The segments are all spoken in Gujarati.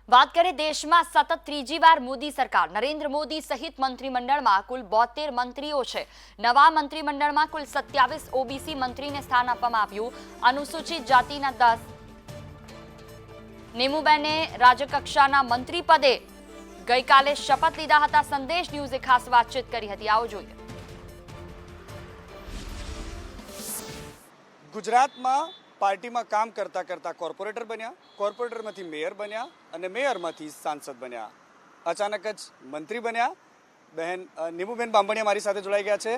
વાત કરીએ દેશમાં સતત ત્રીજી વાર મોદી સરકાર નરેન્દ્ર મોદી સહિત મંત્રીમંડળમાં કુલ 72 મંત્રીઓ છે। નવા મંત્રીમંડળમાં કુલ 27 ઓબીસી મંત્રીને સ્થાન આપવામાં આવ્યું। અનુસૂચિત જાતિના 10 નેમુબેને રાજ્યકક્ષાના મંત્રી પદે ગઈકાલે શપથ લીધા હતા। સંદેશ ન્યૂઝે ખાસ વાતચીત કરી હતી, આવો જોઈએ। ગુજરાતમાં પાર્ટીમાં કામ કરતા કરતા કોર્પોરેટર બન્યા, કોર્પોરેટરમાંથી મેયર બન્યા અને મેયરમાંથી સાંસદ બન્યા। અચાનક જ મંત્રી બન્યા। બહેન નેમુબેન બાંભણિયા મારી સાથે જોડાઈ ગયા છે।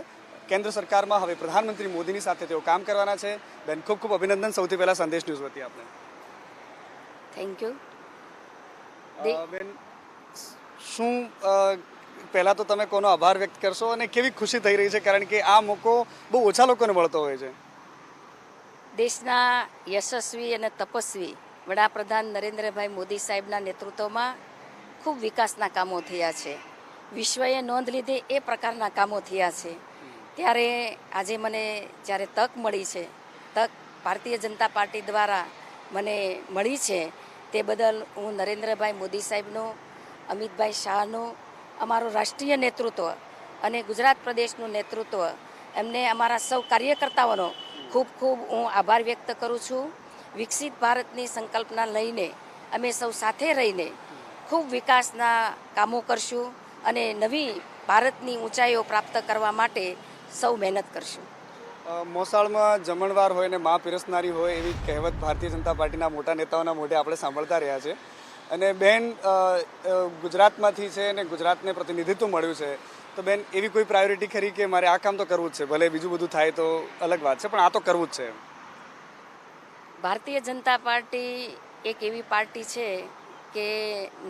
કેન્દ્ર સરકારમાં હવે પ્રધાનમંત્રી મોદીની સાથે તેઓ કામ કરવાના છે। બેન ખૂબ ખૂબ અભિનંદન સૌથી પહેલા સંદેશ ન્યૂઝ વતી આપને। Thank you. બેન શું પહેલા તો તમે કોનો આભાર વ્યક્ત કરશો અને કેવી ખુશી થઈ રહી છે, કારણ કે આ મોકો બહુ ઓછા લોકોને મળતો હોય છે। દેશના યશસ્વી અને તપસ્વી વડાપ્રધાન નરેન્દ્રભાઈ મોદી સાહેબના નેતૃત્વમાં ખૂબ વિકાસના કામો થયા છે। વિશ્વએ નોંધ લીધી એ પ્રકારના કામો થયા છે। ત્યારે આજે મને જ્યારે તક મળી છે, તક ભારતીય જનતા પાર્ટી દ્વારા મને મળી છે, તે બદલ હું નરેન્દ્રભાઈ મોદી સાહેબનો, અમિતભાઈ શાહનો, અમારું રાષ્ટ્રીય નેતૃત્વ અને ગુજરાત પ્રદેશનું નેતૃત્વ, એમને અમારા સૌ કાર્યકર્તાઓનો ખૂબ ખૂબ હું આભાર વ્યક્ત કરું છું। વિકસિત ભારતની સંકલ્પના લઈને અમે સૌ સાથે રહીને ખૂબ વિકાસના કામો કરશું અને નવી ભારતની ઊંચાઈઓ પ્રાપ્ત કરવા માટે સૌ મહેનત કરશું। મોસાળમાં જમણવાર હોય ને મા પીરસનારી હોય એવી કહેવત ભારતીય જનતા પાર્ટીના મોટા નેતાઓના મોઢે આપણે સાંભળતા રહ્યા છે। અને બેન ગુજરાતમાંથી છે અને ગુજરાતને પ્રતિનિધિત્વ મળ્યું છે, તો બેન એવી કોઈ પ્રાયોરિટી ખરી કે મારે આ કામ તો કરવું જ છે, ભલે બીજું બધું થાય તો અલગ વાત છે, પણ આ તો કરવું જ છે? ભારતીય જનતા પાર્ટી એક એવી પાર્ટી છે કે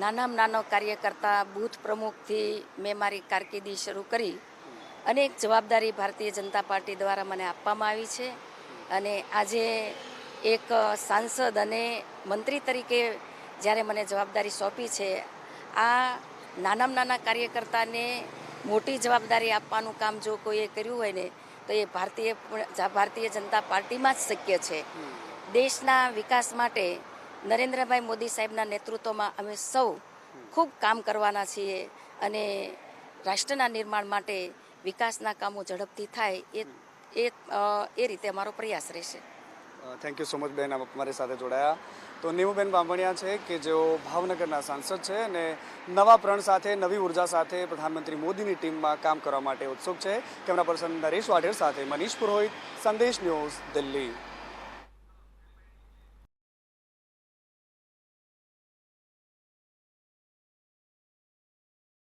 નાનામાં નાનો કાર્યકર્તા બૂથ પ્રમુખથી મેં મારી કારકિર્દી શરૂ કરી। અનેક જવાબદારી ભારતીય જનતા પાર્ટી દ્વારા મને આપવામાં આવી છે અને આજે એક સાંસદ અને મંત્રી તરીકે જ્યારે મને જવાબદારી સોંપી છે, આ નાનામાં નાના કાર્યકર્તાને મોટી જવાબદારી આપવાનું કામ જો કોઈએ કર્યું હોય ને તો એ ભારતીય જનતા પાર્ટીમાં જ શક્ય છે। દેશના વિકાસ માટે નરેન્દ્રભાઈ મોદી સાહેબના નેતૃત્વમાં અમે સૌ ખૂબ કામ કરવાના છીએ અને રાષ્ટ્રના નિર્માણ માટે વિકાસના કામો ઝડપથી થાય એ રીતે અમારો પ્રયાસ રહેશે। થેન્ક યુ સો મચ બેન, આપ મારી સાથે જોડાયા। તો નેમુબેન બાંભણિયા છે કે જેઓ ભાવનગરના સાંસદ છે અને નવા પ્રણ સાથે, નવી ઉર્જા સાથે પ્રધાનમંત્રી મોદીની ટીમમાં કામ કરવા માટે ઉત્સુક છે। કેમેરા પર્સન નરેશ વાઢેર સાથે મનીષ પુરોહિત, સંદેશ ન્યૂઝ, દિલ્હી।